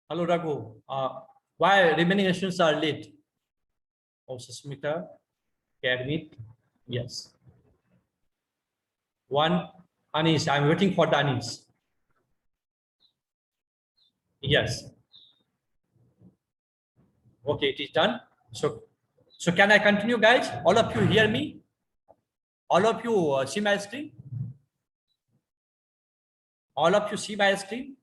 Hello, Raghu. Why remaining students are late? Oh, Susmita, Academic. Yes. One, Anis. I'm waiting for the Anis. Yes. Okay, it is done. So can I continue, guys? All of you hear me? All of you see my screen? All of you see my screen?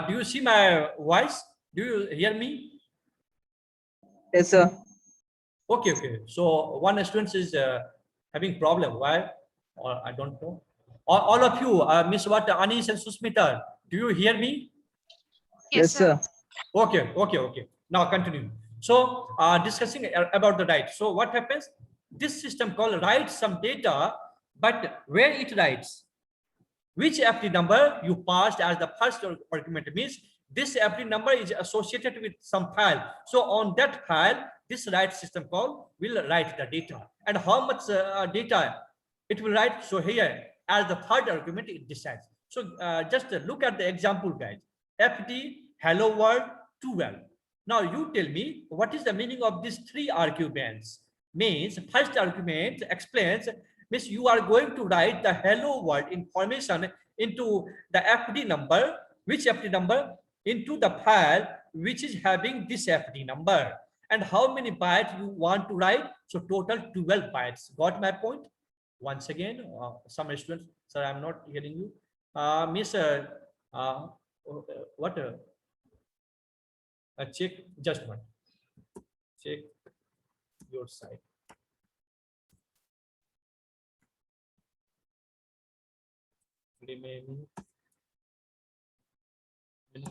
Do you see my voice? Do you hear me? Yes, sir. Okay. So one student is having problem. Why? Or I don't know. All of you, Miss what Anis and Susmita, do you hear me? Yes, sir. Okay. Now continue. So discussing about the write. So what happens? This system called writes some data, but where it writes, which FD number you passed as the first argument means this FD number is associated with some file. So on that file, this write system call will write the data and how much data it will write. So here as the third argument it decides. So just look at the example, guys. FD hello world 12. Now you tell me what is the meaning of these three arguments. Means first argument explains means you are going to write the hello world information into the FD number, which FD number, into the file which is having this FD number. And how many bytes you want to write? So total 12 bytes. Got my point? Once again, some students, sir, I'm not hearing you. Miss, what? Check just one. Check your side. Remaining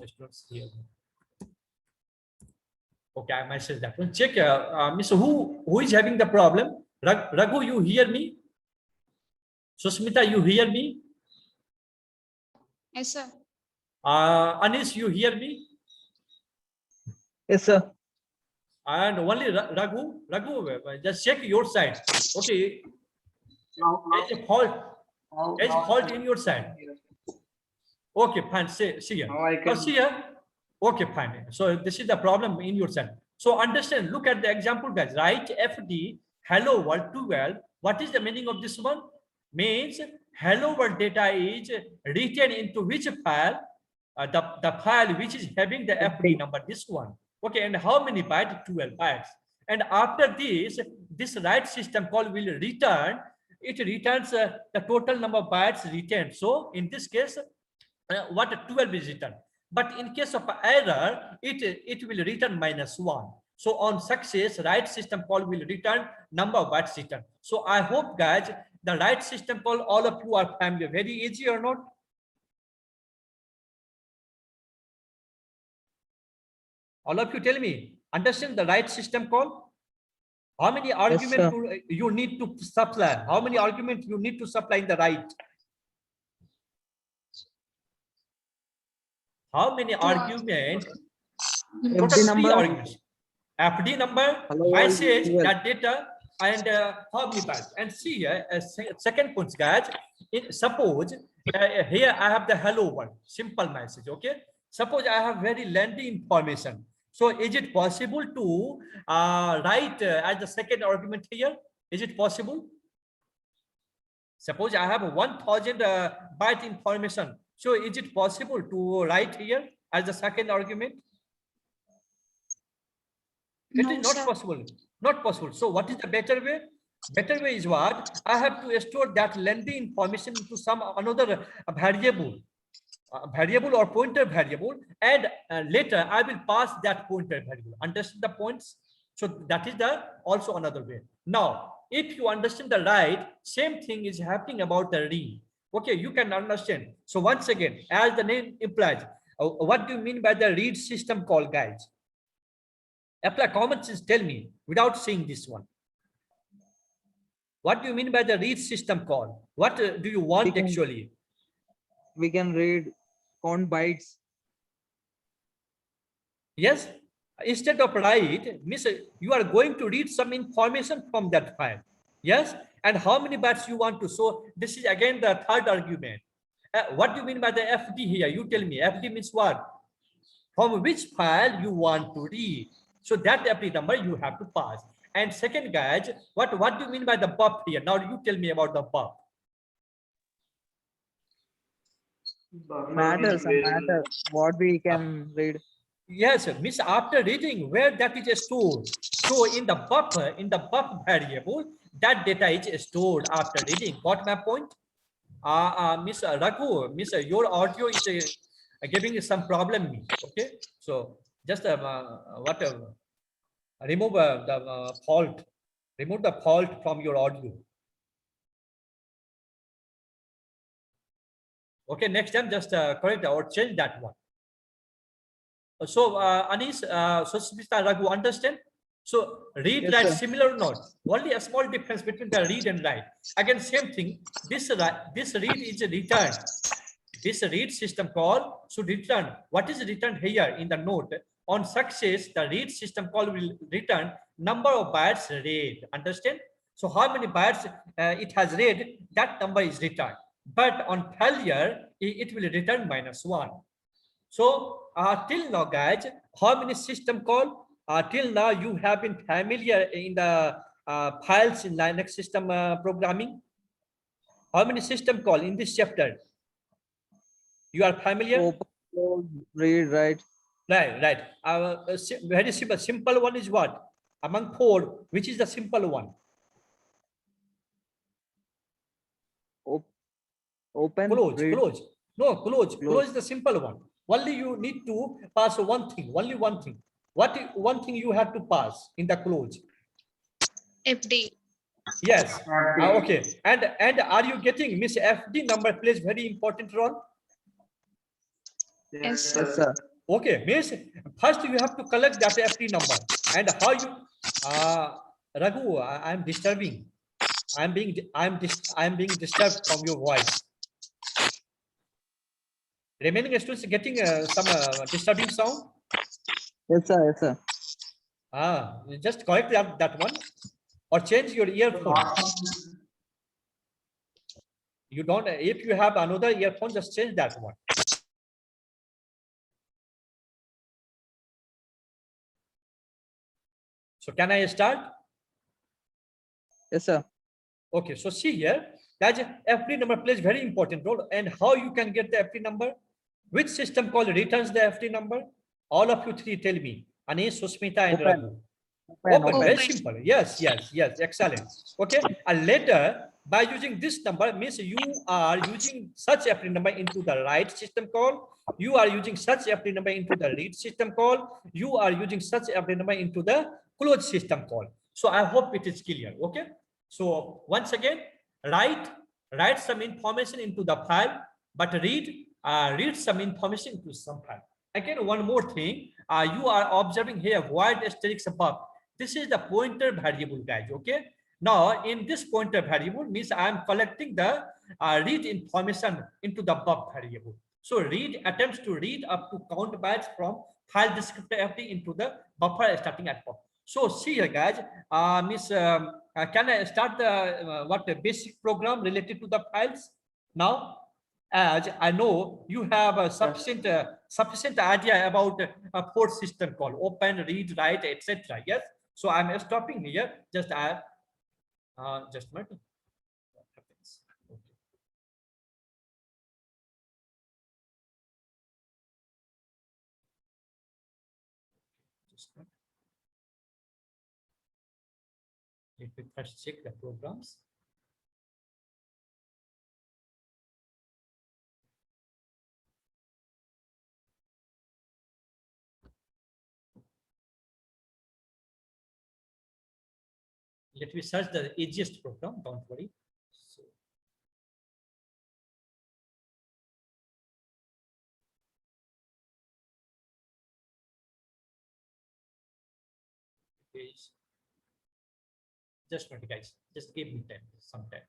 students here. Okay, I message that one. Check, Miss, who is having the problem? Raghu, you hear me? Susmita, you hear me? Yes, sir. Anis, you hear me? Yes, sir. And only Raghu, just check your side. Okay. There's a fault in your side. Okay, fine. See here. See here. Okay, fine. So this is the problem in your side. So understand, look at the example, guys. Write FD hello world 12. What is the meaning of this one? Means hello world data is written into which file? The file which is having the FD number, this one. Okay, and how many bytes? 12 bytes. And after this write system call will return. It returns the total number of bytes returned. So in this case, what 12 is written. But in case of error, it will return -1. So on success, write system call will return number of bytes returned. So I hope, guys, the write system call, all of you are familiar. Very easy or not? All of you tell me, understand the write system call? How many arguments you need to supply? How many arguments you need to supply in the write? How many arguments? Total 3 arguments. FD number, message, that data, and how many bytes. And see here, second point, guys. Suppose here I have the hello one, simple message. Okay. Suppose I have very lengthy information. So is it possible to write as the second argument here? Is it possible? Suppose I have 1000 byte information. So is it possible to write here as the second argument? It is not possible. Not possible. So what is the better way? Better way is what? I have to store that lengthy information into some another variable. Variable or pointer variable, and later I will pass that pointer variable. Understand the points? So that is the also another way. Now, if you understand the write, same thing is happening about the read. Okay, you can understand. So once again, as the name implies, what do you mean by the read system call, guys? Apply common sense. Tell me without saying this one. What do you mean by the read system call? What do you want actually? We can read count bytes. Yes. Instead of write, means you are going to read some information from that file. Yes, and how many bytes you want to. So this is again the third argument. What do you mean by the FD here? You tell me. FD means what? From which file you want to read. So that FD number you have to pass. And second, guys, what do you mean by the buff here? Now you tell me about the buff. Matter, some matter. What we can read. Yes, means after reading where that is stored. So in the buffer variable, that data is stored after reading. Got my point? Miss Raghu, Miss, your audio is giving some problem me. Okay, so just remove the fault. Remove the fault from your audio. Okay, next time just correct or change that one. So Anis, so Smita Raghu, understand? So read, Yes, write sir. similar or not? Only a small difference between the read and write. Again, same thing. This read is a return. This read system call should return. What is returned here in the note? On success, the read system call will return number of bytes read. Understand? So how many bytes it has read, that number is returned. But on failure, it will return -1. So till now, guys, how many system call? Till now, you have been familiar in the files in Linux system programming. How many system call in this chapter? You are familiar? Open, close, read, write. Right, right. Very simple. Simple one is what? Among four, which is the simple one? Op Open, Close, read, close. No, close. close. Close is the simple one. Only you need to pass one thing. Only one thing. What one thing you have to pass in the close? FD. Yes. Okay. And are you getting Miss FD number plays very important role? Yes, Yes, sir. Okay. Means first you have to collect that FD number and how you Raghu, I'm disturbing. I'm being disturbed from your voice. Remaining students getting some disturbing sound. Yes, sir. Yes, sir. Just correct that one or change your earphone. You don't, if you have another earphone, just change that one. So can I start? Yes, sir. Okay, so see here, that FD number plays very important role. And how you can get the FD number? Which system call returns the FD number? All of you three tell me. Anish, Susmita, and Open. Raghu. Open, Open, very Open. simple. Yes, yes, yes, excellent. Okay, and later by using this number means you are using such FD number into the write system call. You are using such FD number into the read system call. You are using such FD number into the close system call. So I hope it is clear. Okay. So once again, write some information into the file, but read some information into some file. Again, one more thing, you are observing here void asterisk above. This is the pointer variable, guys. Okay. Now, in this pointer variable means I am collecting the read information into the buf variable. So read attempts to read up to count bytes from file descriptor FD into the buffer starting at buf. So see here, guys. Miss, can I start the what the basic program related to the files now? As I know you have a sufficient idea about a port system called open, read, write, etc. Yes. So I'm stopping here. Just just a minute. What happens? Okay. Just a minute. Let me first check the programs. Let me search the easiest program. Don't worry. So, page. Just a minute, guys. Just give me time. Some time.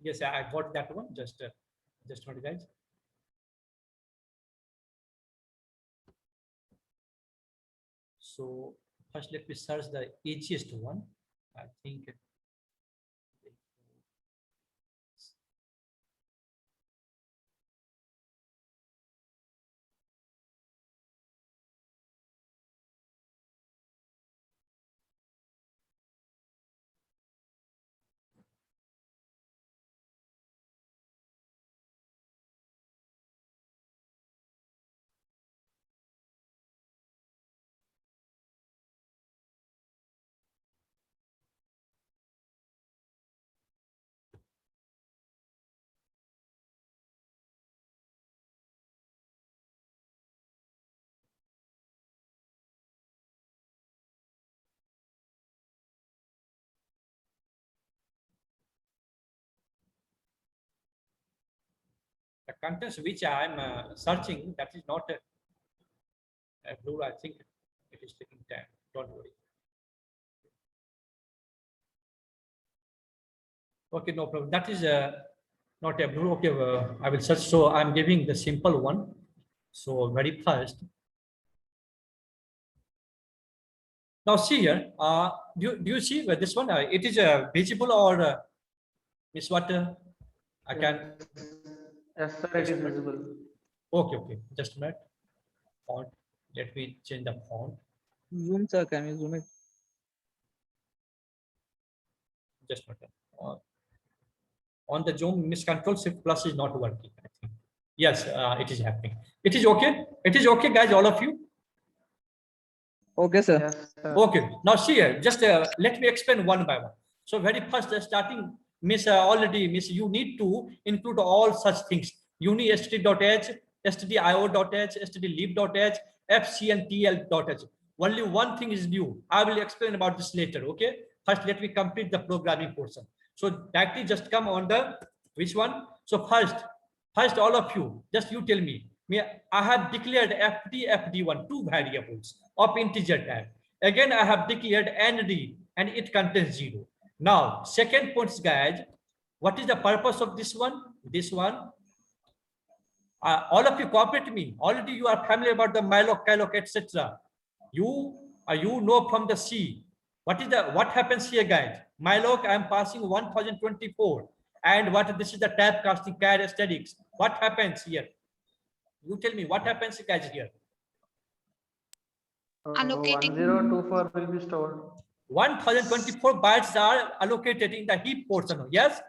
Yes, I got that one. Just one, guys. So first, let me search the easiest one. I think. The contents which I am searching, that is not a blue. I think it is taking time. Don't worry. Okay, no problem. That is not a blue. Okay, I will search. So I'm giving the simple one. So very first. Now see here. Do you see where this one? It is visible or Miss what? I can. Yes, sir, it is visible. Okay, okay. Just a minute. Font. Let me change the font. Zoom, sir. Can you zoom it? Just a minute. On the Zoom, Miss Control Shift Plus is not working. I think. Yes, it is happening. It is okay. It is okay, guys. All of you. Okay, sir. Yes, sir. Okay. Now see here. Just let me explain one by one. So very first, starting, Miss already, Miss, you need to include all such things. Uni std.h, stdio.h, stdlib.h, fcntl.h. Only one thing is new. I will explain about this later. Okay. First, let me complete the programming portion. So directly just come on the which one. So first, all of you, just you tell me. I have declared fd fd1 two variables of integer type. Again, I have declared ND and it contains 0. Now, second point, guys, what is the purpose of this one? This one, all of you cooperate me. Already you are familiar about the malloc, calloc, etc. You know from the C. What happens here, guys? Malloc, I am passing 1024, and what this is the type casting characteristics. What happens here? You tell me what happens, guys, here. Allocating. 1024 will be stored. 1024 bytes are allocated in the heap portion. Yes.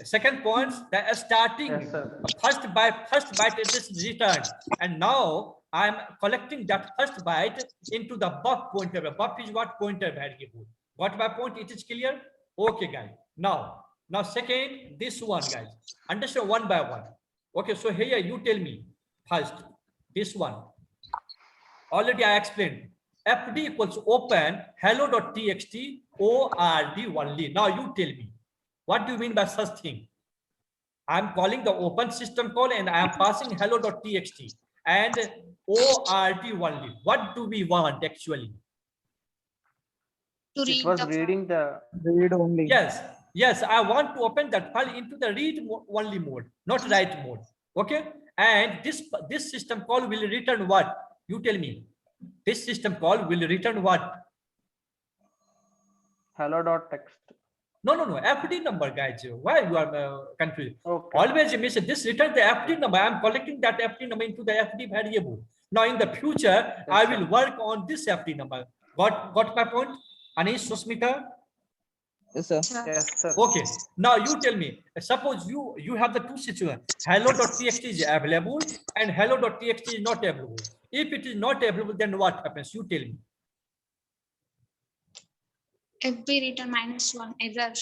Second point, the starting Yes, sir. first byte address is returned, and now I am collecting that first byte into the buff pointer. Buff is what? Pointer variable. Got my point? It is clear? Okay, guys. Now second, this one, guys. Understand one by one. Okay, so here you tell me first this one. Already I explained. fd equals open hello.txt ord only. Now you tell me, what do you mean by such thing? I'm calling the open system call and I am passing hello.txt and ord only. What do we want actually? To It read was the reading the. Read only. Yes, I want to open that file into the read only mode, not write mode. Okay, and this system call will return what? You tell me. This system call will return what? Hello.text. No. FD number, guys. Why you are confused? Okay. Always miss this return the FD number. I am collecting that FD number into the FD variable. Now in the future, Yes, I sir. will work on this FD number. Got my point? Anish, Susmita? Yes, sir. Yes, sir. Okay. Now you tell me. Suppose you have the two situations. Hello.txt is available and hello.txt is not available. If it is not available, then what happens? You tell me. FB return -1 error.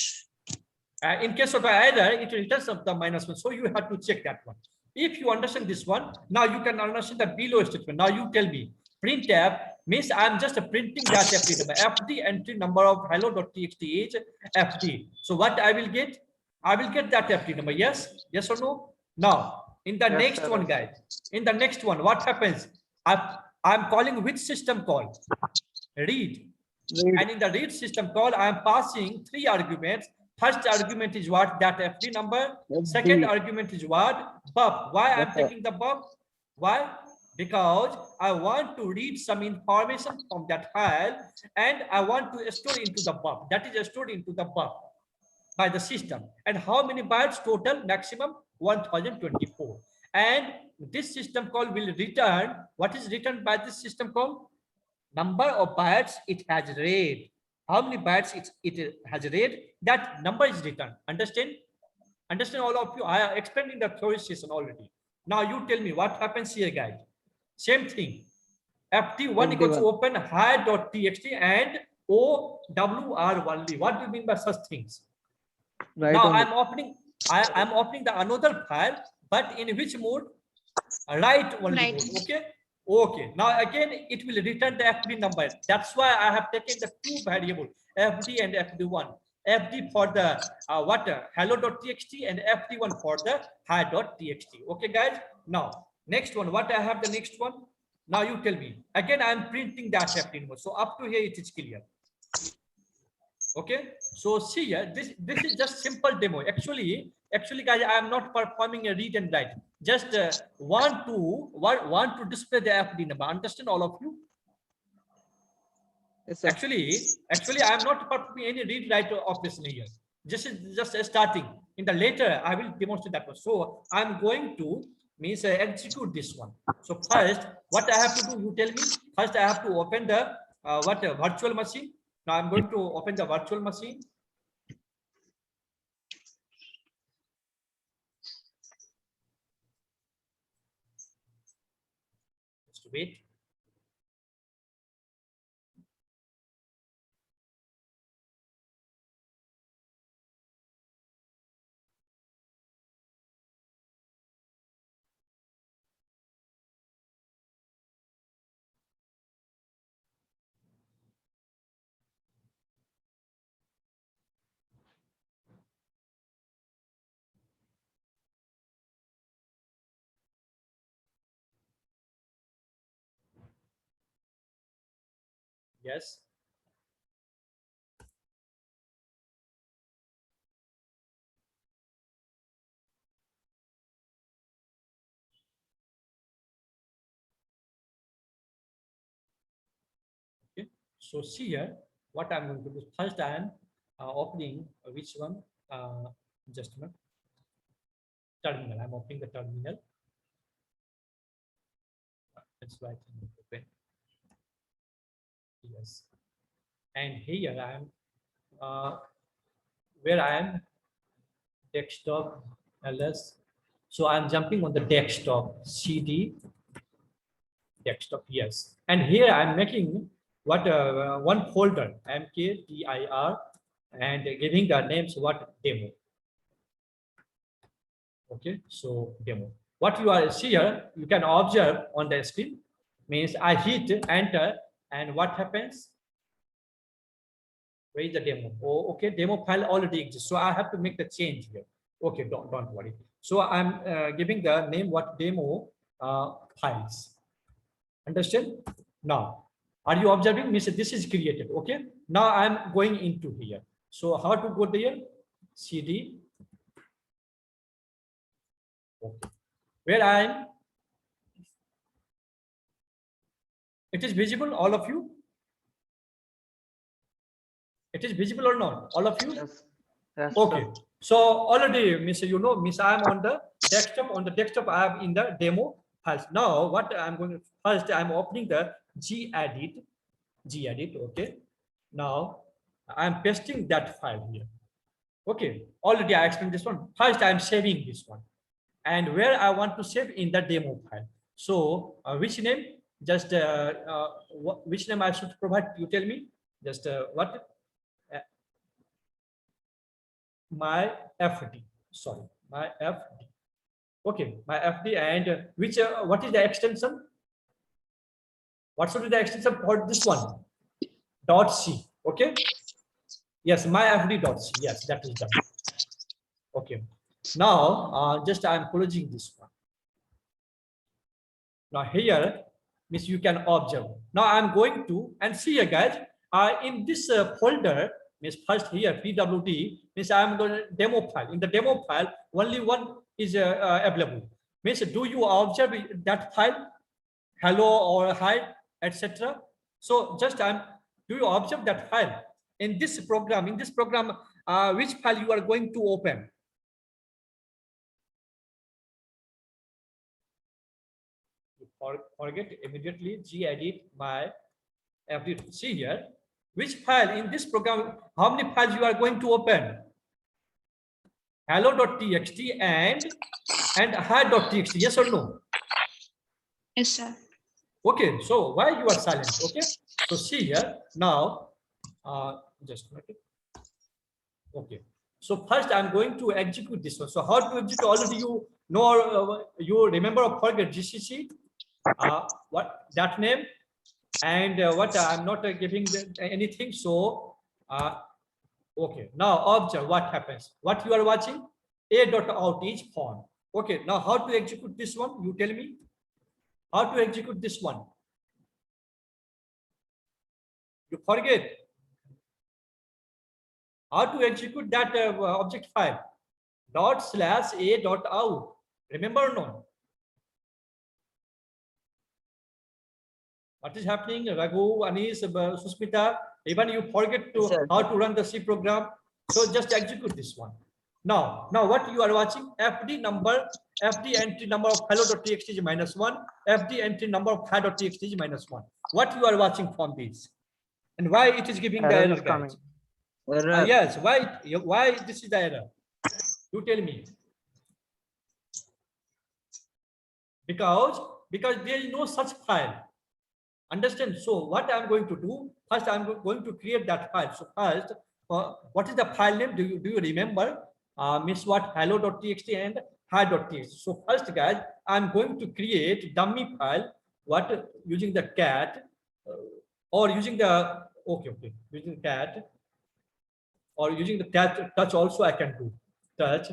In case of an error, it returns of the -1. So you have to check that one. If you understand this one, now you can understand the below statement. Now you tell me, printf means I'm just printing that FD number. FD entry number of hello.txt is FD. So what I will get? I will get that FD number. Yes or no? Now, in the Yes, next sir. one, guys, in the next one, what happens? I'm calling which system call? Read. Read. And in the read system call, I am passing 3 arguments. First argument is what? That FD number. Second argument is what? Buff. Why I'm taking the buff? Why? Because I want to read some information from that file and I want to store into the buff. That is stored into the buff by the system. And how many bytes total? Maximum 1024. And this system call will return. What is returned by this system call? Number of bytes it has read. How many bytes it has read? That number is returned. Understand? Understand all of you? I explained in the theory session already. Now you tell me what happens here, guys. Same thing. FT1 equals to open high.txt and OWR1B. What do you mean by such things? Right Now only. I'm opening the another file, but in which mode? Write only Right. mode. Okay. Okay. Now again, it will return the FD number. That's why I have taken the two variables, FD and FD1. FD for the hello.txt and FD1 for the hi.txt. Okay, guys. Now next one. What I have the next one? Now you tell me. Again, I am printing that FD number. So up to here it is clear. Okay, so see here, this is just simple demo. Actually guys, I am not performing a read and write. Just want to display the FD number. Understand all of you? Yes, sir. Actually I am not performing any read write operation here. Just starting. In the later I will demonstrate that one. So I'm going to execute this one. So first what I have to do, you tell me. First I have to open the virtual machine. Now I'm going to open the virtual machine. Just wait. Yes. Okay. So see here, what I'm going to do. First, I am opening which one? Just a minute. Terminal. I'm opening the terminal. That's why I can open. Yes. And here I am where I am desktop ls. So I'm jumping on the desktop cd desktop. Yes. And here I'm making one folder mkdir and giving the names what demo. Okay, so demo. What you are see here, you can observe on the screen means I hit enter and what happens? Where is the demo? Oh, okay, demo file already exists. So I have to make the change here. Okay, don't worry. So I'm giving the name what demo files. Understand? Now, are you observing? Means this is created. Okay. Now I'm going into here. So how to go there? CD. Okay. Where I am? It is visible, all of you? It is visible or not? All of you? Yes. Yes. Okay. Sir. So already, Miss, Miss, I am on the desktop. On the desktop, I am in the demo files. Now, what I'm going to first, I'm opening the gedit. Okay. Now, I'm pasting that file here. Okay. Already, I explained this one. First, I'm saving this one, and where I want to save in the demo file. So, which name? Just which name I should provide? You tell me. Just what? My FD, sorry, my FD. Okay, my FD and which what is the extension? What should be the extension for this one? .c. Okay. Yes, my FD.c. Yes, that is done. Okay. Now, just I am closing this one. Now here, means you can observe. Now I'm going to and see here, guys. In this folder, Means first here pwd means I am going to demo file. In the demo file, only one is available. Means do you observe that file, hello or hi, etc. So just do you observe that file in this program? In this program, which file you are going to open? Forget immediately gedit my FD. See here, which file in this program, how many files you are going to open? Hello.txt and hi.txt, yes or no? Yes, sir. Okay, so why you are silent? Okay, so see here now, just a minute. Okay, so first I'm going to execute this one. So how to execute? Already you know, you remember or forget GCC, what that name, and what I'm not giving anything. So okay, now observe what happens. What you are watching, a.out is found. Okay, now how to execute this one? You tell me how to execute this one. You forget how to execute that object file, ./a.out. Remember or not? What is happening? Raghu, Anis, Susmita, even you forget to Sir. how to run the C program. So just execute this one. Now what you are watching? FD entry number of hello.txt is -1. FD entry number of hi.txt is -1. What you are watching from these? And why it is giving the Error error, is coming. guys? Error. Yes, why this is the error? You tell me. Because there is no such file. Understand? So what I'm going to do, first I'm going to create that file. So first, what is the file name? Do you remember? Miss what? Hello.txt and hi.txt. So first, guys, I'm going to create dummy file. What, using the cat or using the using cat or using the touch also I can do touch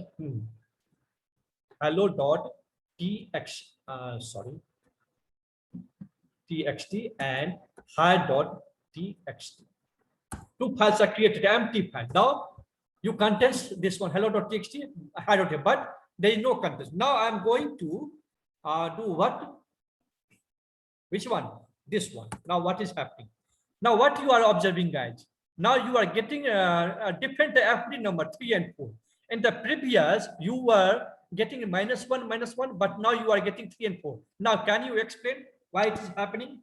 hello.txt sorry txt and hi.txt. Two files are created, empty file. Now you contents this one hello.txt, hi.txt, but there is no contents. Now I'm going to do what? Which one? This one. Now what is happening? Now what you are observing, guys? Now you are getting a different FD number 3 and 4. In the previous, you were getting -1, but now you are getting 3 and 4. Now can you explain why it is happening?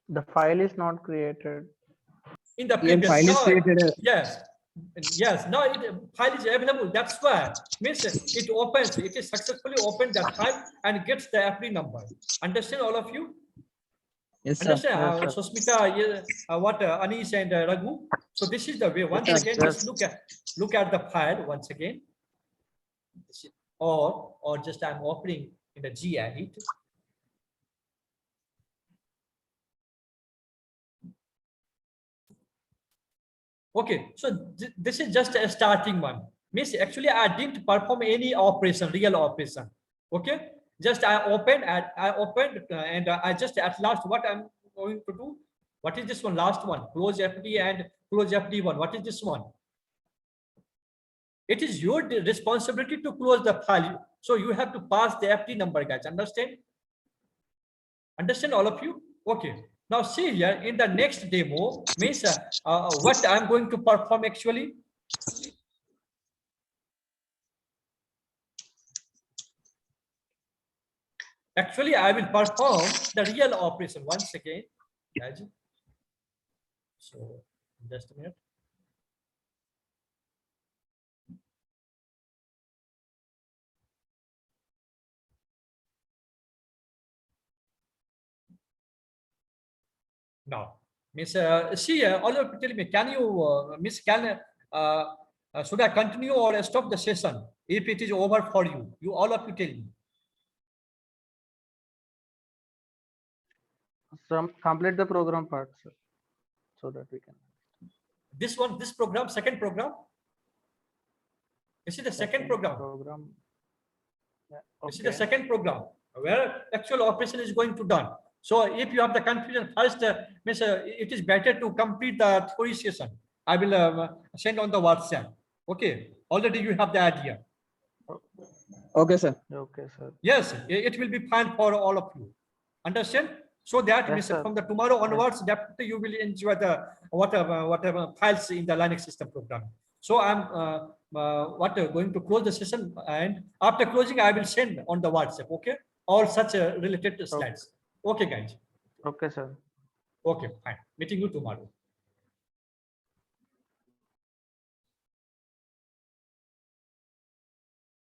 The file is not created. In the Here previous, file is now, created. yes, now file is available. That's why means it opens. It is successfully opened that file and gets the FD number. Understand, all of you? Yes, sir. Understand, Yes, sir. Susmita, what Anish and Raghu. So this is the way. Once sir. again, Yes. just look at the file once again, or just I'm opening in the gedit. Okay, so this is just a starting one. Means actually I didn't perform any operation, real operation. Okay, just I opened and I just at last what I'm going to do. What is this one? Last one. Close FD and close FD1. What is this one? It is your responsibility to close the file. So you have to pass the FD number, guys. Understand? Understand, all of you? Okay. Now see here in the next demo means what I'm going to perform actually. Actually, I will perform the real operation once again, guys. So just a minute. Now, Miss, see, all of you tell me, can you, Miss, should I continue or stop the session if it is over for you? You all of you tell me. Complete the program part, sir, so that we can. This one, this program, second program. This is the second program. Yeah, This is the okay. second program where actual operation is going to done. So if you have the confusion first, means it is better to complete the theory session. I will send on the WhatsApp. Okay, already you have the idea. Okay, sir. Okay, sir. Yes, it will be fine for all of you. Understand? So that Yes, means sir. from the tomorrow onwards, definitely you will enjoy the whatever files in the Linux system program. So I'm going to close the session, and after closing, I will send on the WhatsApp. Okay, all such related slides. Okay, guys. Okay, sir. Okay, fine. Meeting you tomorrow.